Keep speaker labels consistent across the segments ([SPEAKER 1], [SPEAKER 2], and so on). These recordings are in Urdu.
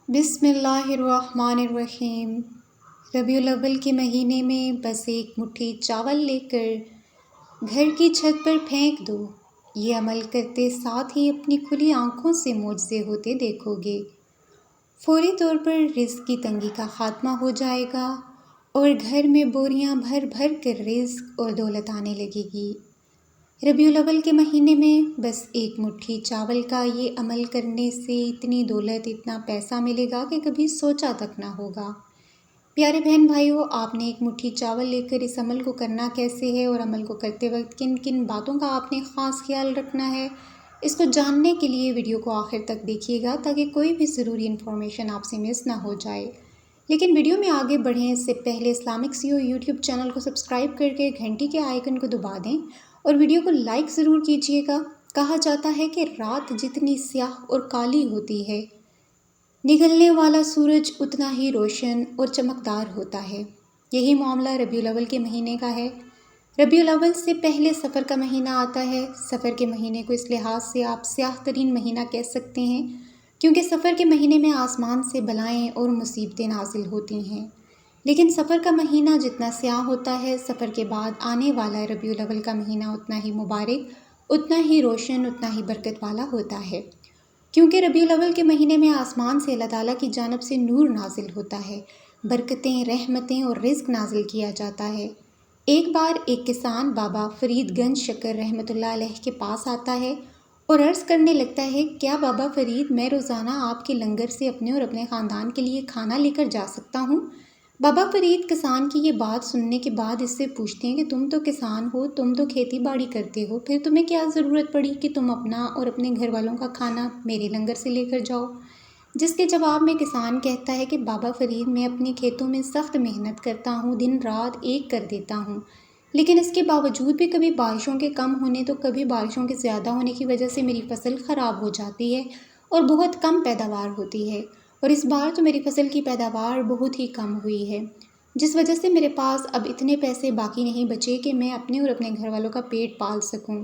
[SPEAKER 1] بسم اللہ الرحمن الرحیم۔ ربیع الاول کے مہینے میں بس ایک مٹھی چاول لے کر گھر کی چھت پر پھینک دو۔ یہ عمل کرتے ساتھ ہی اپنی کھلی آنکھوں سے معجزے ہوتے دیکھو گے۔ فوری طور پر رزق کی تنگی کا خاتمہ ہو جائے گا اور گھر میں بوریاں بھر بھر کر رزق اور دولت آنے لگے گی۔ ربیع الاول کے مہینے میں بس ایک مٹھی چاول کا یہ عمل کرنے سے اتنی دولت، اتنا پیسہ ملے گا کہ کبھی سوچا تک نہ ہوگا۔ پیارے بہن بھائیوں، آپ نے ایک مٹھی چاول لے کر اس عمل کو کرنا کیسے ہے اور عمل کو کرتے وقت کن کن باتوں کا آپ نے خاص خیال رکھنا ہے، اس کو جاننے کے لیے ویڈیو کو آخر تک دیکھیے گا تاکہ کوئی بھی ضروری انفارمیشن آپ سے مس نہ ہو جائے۔ لیکن ویڈیو میں آگے بڑھیں اس سے پہلے اسلامک سیو یوٹیوب چینل کو سبسکرائب کر کے گھنٹی کے آئیکن کو دبا دیں اور ویڈیو کو لائک ضرور کیجیے گا۔ کہا جاتا ہے کہ رات جتنی سیاہ اور کالی ہوتی ہے، نکلنے والا سورج اتنا ہی روشن اور چمکدار ہوتا ہے۔ یہی معاملہ ربیع الاول کے مہینے کا ہے۔ ربیع الاول سے پہلے صفر کا مہینہ آتا ہے۔ صفر کے مہینے کو اس لحاظ سے آپ سیاہ ترین مہینہ کہہ سکتے ہیں کیونکہ صفر کے مہینے میں آسمان سے بلائیں اور مصیبتیں نازل ہوتی ہیں۔ لیکن صفر کا مہینہ جتنا سیاہ ہوتا ہے، صفر کے بعد آنے والا ربیع الاول کا مہینہ اتنا ہی مبارک، اتنا ہی روشن، اتنا ہی برکت والا ہوتا ہے، کیونکہ ربیع الاول کے مہینے میں آسمان سے اللہ تعالیٰ کی جانب سے نور نازل ہوتا ہے، برکتیں، رحمتیں اور رزق نازل کیا جاتا ہے۔ ایک بار ایک کسان بابا فرید گنج شکر رحمۃ اللہ علیہ کے پاس آتا ہے اور عرض کرنے لگتا ہے، کیا بابا فرید، میں روزانہ آپ کے لنگر سے اپنے اور اپنے خاندان کے لیے کھانا لے کر جا سکتا ہوں؟ بابا فرید کسان کی یہ بات سننے کے بعد اس سے پوچھتے ہیں کہ تم تو کسان ہو، تم تو کھیتی باڑی کرتے ہو، پھر تمہیں کیا ضرورت پڑی کہ تم اپنا اور اپنے گھر والوں کا کھانا میرے لنگر سے لے کر جاؤ؟ جس کے جواب میں کسان کہتا ہے کہ بابا فرید، میں اپنے کھیتوں میں سخت محنت کرتا ہوں، دن رات ایک کر دیتا ہوں، لیکن اس کے باوجود بھی کبھی بارشوں کے کم ہونے تو کبھی بارشوں کے زیادہ ہونے کی وجہ سے میری فصل خراب ہو جاتی ہے اور بہت کم پیداوار ہوتی ہے، اور اس بار تو میری فصل کی پیداوار بہت ہی کم ہوئی ہے، جس وجہ سے میرے پاس اب اتنے پیسے باقی نہیں بچے کہ میں اپنے اور اپنے گھر والوں کا پیٹ پال سکوں۔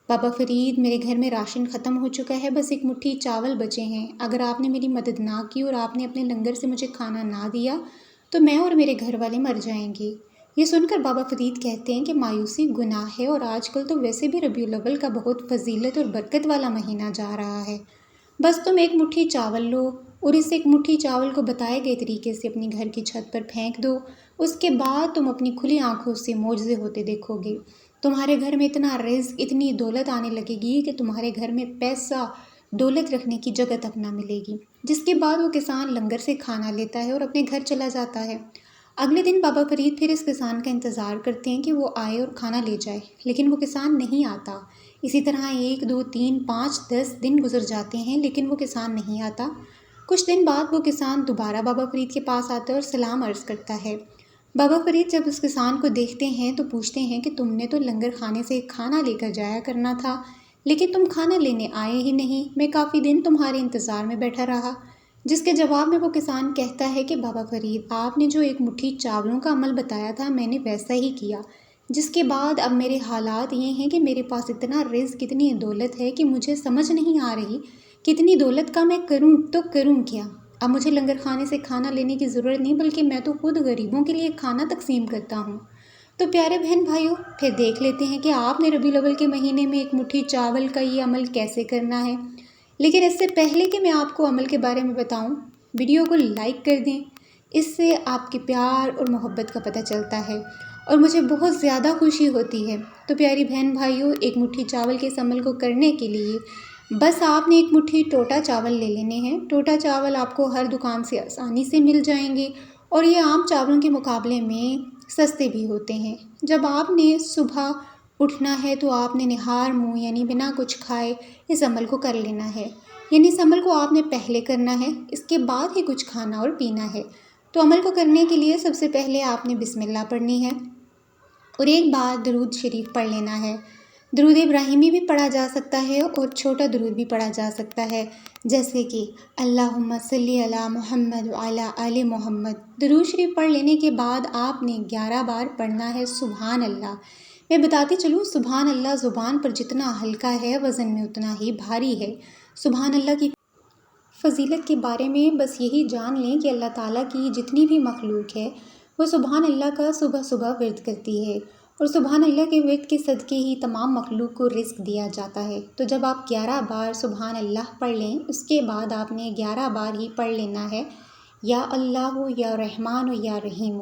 [SPEAKER 1] بابا فرید، میرے گھر میں راشن ختم ہو چکا ہے، بس ایک مٹھی چاول بچے ہیں۔ اگر آپ نے میری مدد نہ کی اور آپ نے اپنے لنگر سے مجھے کھانا نہ دیا تو میں اور میرے گھر والے مر جائیں گے۔ یہ سن کر بابا فرید کہتے ہیں کہ مایوسی گناہ ہے، اور آج کل تو ویسے بھی ربیع الاول کا بہت فضیلت اور برکت والا مہینہ جا رہا ہے۔ بس تم ایک مٹھی چاول لو اور اس ایک مٹھی چاول کو بتائے گئے طریقے سے اپنی گھر کی چھت پر پھینک دو۔ اس کے بعد تم اپنی کھلی آنکھوں سے معجزے ہوتے دیکھو گے۔ تمہارے گھر میں اتنا رزق، اتنی دولت آنے لگے گی کہ تمہارے گھر میں پیسہ، دولت رکھنے کی جگہ تک نہ ملے گی۔ جس کے بعد وہ کسان لنگر سے کھانا لیتا ہے اور اپنے گھر چلا جاتا ہے۔ اگلے دن بابا فرید پھر اس کسان کا انتظار کرتے ہیں کہ وہ آئے اور کھانا لے جائے، لیکن وہ کسان نہیں آتا۔ اسی طرح 1 2 3 5 10 دن گزر جاتے ہیں لیکن وہ کسان نہیں آتا۔ کچھ دن بعد وہ کسان دوبارہ بابا فرید کے پاس آتا ہے اور سلام عرض کرتا ہے۔ بابا فرید جب اس کسان کو دیکھتے ہیں تو پوچھتے ہیں کہ تم نے تو لنگر خانے سے کھانا لے کر جایا کرنا تھا، لیکن تم کھانا لینے آئے ہی نہیں، میں کافی دن تمہارے انتظار میں بیٹھا رہا۔ جس کے جواب میں وہ کسان کہتا ہے کہ بابا فرید، آپ نے جو ایک مٹھی چاولوں کا عمل بتایا تھا میں نے ویسا ہی کیا، جس کے بعد اب میرے حالات یہ ہیں کہ میرے پاس اتنا رزق، اتنی دولت ہے کہ مجھے سمجھ نہیں آ رہی کہ اتنی دولت کا میں کروں تو کروں کیا۔ اب مجھے لنگر خانے سے کھانا لینے کی ضرورت نہیں، بلکہ میں تو خود غریبوں کے لیے کھانا تقسیم کرتا ہوں۔ تو پیارے بہن بھائیوں، پھر دیکھ لیتے ہیں کہ آپ نے ربیع الاول کے مہینے میں ایک مٹھی چاول کا یہ عمل کیسے کرنا ہے۔ لیکن اس سے پہلے کہ میں آپ کو عمل کے بارے میں بتاؤں، ویڈیو کو لائک کر دیں، اس سے آپ کے پیار اور محبت کا پتہ چلتا ہے اور مجھے بہت زیادہ خوشی ہوتی ہے۔ تو پیاری بہن بھائیوں، ایک مٹھی چاول کے اس عمل کو کرنے کے لیے بس آپ نے ایک مٹھی ٹوٹا چاول لے لینے ہیں۔ ٹوٹا چاول آپ کو ہر دکان سے آسانی سے مل جائیں گے اور یہ عام چاولوں کے مقابلے میں سستے بھی ہوتے ہیں۔ جب آپ نے صبح اٹھنا ہے تو آپ نے نہار منہ یعنی بنا کچھ کھائے اس عمل کو کر لینا ہے، یعنی اس عمل کو آپ نے پہلے کرنا ہے، اس کے بعد ہی کچھ کھانا اور پینا ہے۔ تو عمل کو کرنے کے لیے سب سے پہلے آپ نے بسم اللہ پڑھنی ہے اور ایک بار درود شریف پڑھ لینا ہے۔ درود ابراہیمی بھی پڑھا جا سکتا ہے اور چھوٹا درود بھی پڑھا جا سکتا ہے، جیسے کہ اللہم صلی علی محمد وعلی آل محمد۔ درود شریف پڑھ لینے کے بعد آپ نے 11 بار پڑھنا ہے سبحان اللہ۔ میں بتاتی چلوں، سبحان اللہ زبان پر جتنا ہلکا ہے وزن میں اتنا ہی بھاری ہے۔ سبحان اللہ کی فضیلت کے بارے میں بس یہی جان لیں کہ اللہ تعالیٰ کی جتنی بھی مخلوق ہے وہ سبحان اللہ کا صبح صبح ورد کرتی ہے، اور سبحان اللہ کے ورد کے صدقے ہی تمام مخلوق کو رزق دیا جاتا ہے۔ تو جب آپ 11 بار سبحان اللہ پڑھ لیں، اس کے بعد آپ نے 11 بار ہی پڑھ لینا ہے یا اللہ یا رحمان یا رحیم،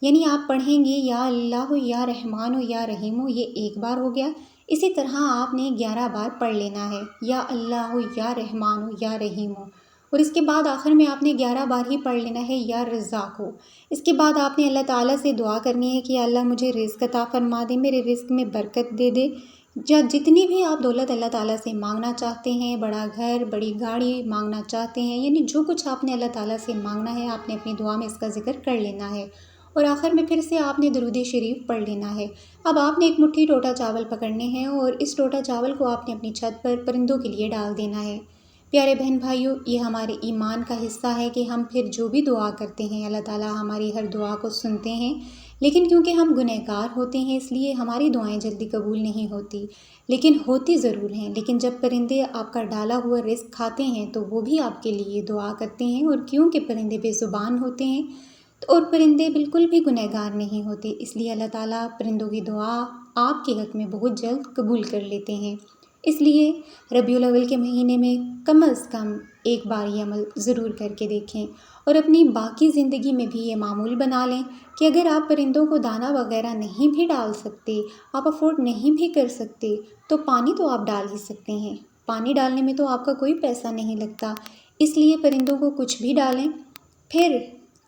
[SPEAKER 1] یعنی آپ پڑھیں گے یا اللہ یا رحمان یا رحیم، یہ ایک بار ہو گیا۔ اسی طرح آپ نے 11 بار پڑھ لینا ہے یا اللہ یا رحمان یا رحیم، اور اس کے بعد آخر میں آپ نے 11 بار ہی پڑھ لینا ہے یا رزاق ہو۔ اس کے بعد آپ نے اللہ تعالیٰ سے دعا کرنی ہے کہ اللہ مجھے رزق عطا فرما دے، میرے رزق میں برکت دے دے، یا جتنی بھی آپ دولت اللہ تعالیٰ سے مانگنا چاہتے ہیں، بڑا گھر بڑی گاڑی مانگنا چاہتے ہیں، یعنی جو کچھ آپ نے اللہ تعالیٰ سے مانگنا ہے آپ نے اپنی دعا میں اس کا ذکر کر لینا ہے، اور آخر میں پھر سے آپ نے درود شریف پڑھ لینا ہے۔ اب آپ نے ایک مٹھی ٹوٹا چاول پکڑنے ہیں اور اس ٹوٹا چاول کو آپ نے اپنی چھت پر پرندوں کے لیے ڈال دینا ہے۔ پیارے بہن بھائیوں، یہ ہمارے ایمان کا حصہ ہے کہ ہم پھر جو بھی دعا کرتے ہیں اللہ تعالیٰ ہماری ہر دعا کو سنتے ہیں، لیکن کیونکہ ہم گنہگار ہوتے ہیں اس لیے ہماری دعائیں جلدی قبول نہیں ہوتی، لیکن ہوتی ضرور ہیں۔ لیکن جب پرندے آپ کا ڈالا ہوا رزق کھاتے ہیں تو وہ بھی آپ کے لیے دعا کرتے ہیں، اور کیونکہ پرندے بے زبان ہوتے ہیں اور پرندے بالکل بھی گنہگار نہیں ہوتے، اس لیے اللہ تعالیٰ پرندوں کی دعا آپ کے حق میں بہت جلد قبول کر لیتے ہیں۔ اس لیے ربیع الاول کے مہینے میں کم از کم ایک بار یہ عمل ضرور کر کے دیکھیں، اور اپنی باقی زندگی میں بھی یہ معمول بنا لیں کہ اگر آپ پرندوں کو دانہ وغیرہ نہیں بھی ڈال سکتے، آپ افورڈ نہیں بھی کر سکتے، تو پانی تو آپ ڈال ہی سکتے ہیں۔ پانی ڈالنے میں تو آپ کا کوئی پیسہ نہیں لگتا، اس لیے پرندوں کو کچھ بھی ڈالیں، پھر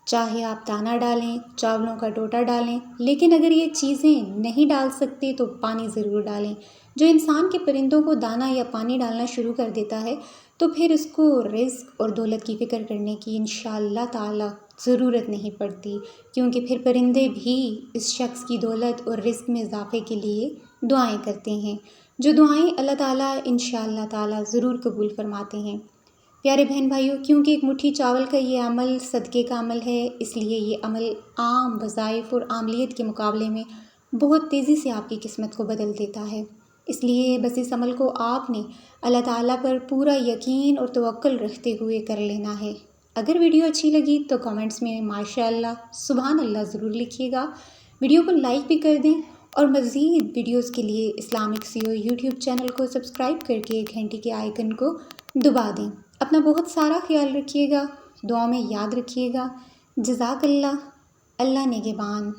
[SPEAKER 1] چاہے آپ دانہ ڈالیں، چاولوں کا ٹوٹا ڈالیں، لیکن اگر یہ چیزیں نہیں ڈال سکتے تو پانی ضرور ڈالیں۔ جو انسان کے پرندوں کو دانہ یا پانی ڈالنا شروع کر دیتا ہے تو پھر اس کو رزق اور دولت کی فکر کرنے کی انشاءاللہ تعالی ضرورت نہیں پڑتی، کیونکہ پھر پرندے بھی اس شخص کی دولت اور رزق میں اضافے کے لیے دعائیں کرتے ہیں، جو دعائیں اللہ تعالیٰ انشاءاللہ تعالی ضرور قبول فرماتے ہیں۔ پیارے بہن بھائیوں، کیونکہ ایک مٹھی چاول کا یہ عمل صدقے کا عمل ہے، اس لیے یہ عمل عام وظائف اور عملیت کے مقابلے میں بہت تیزی سے آپ کی قسمت کو بدل دیتا ہے۔ اس لیے بس اس عمل کو آپ نے اللہ تعالیٰ پر پورا یقین اور توکل رکھتے ہوئے کر لینا ہے۔ اگر ویڈیو اچھی لگی تو کامنٹس میں ماشاءاللہ سبحان اللہ ضرور لکھیے گا، ویڈیو کو لائک بھی کر دیں، اور مزید ویڈیوز کے لیے اسلامک سیو یوٹیوب چینل کو سبسکرائب کر کے گھنٹی کے آئیکن کو دبا دیں۔ اپنا بہت سارا خیال رکھیے گا، دعا میں یاد رکھیے گا۔ جزاک اللہ، اللہ نگہبان۔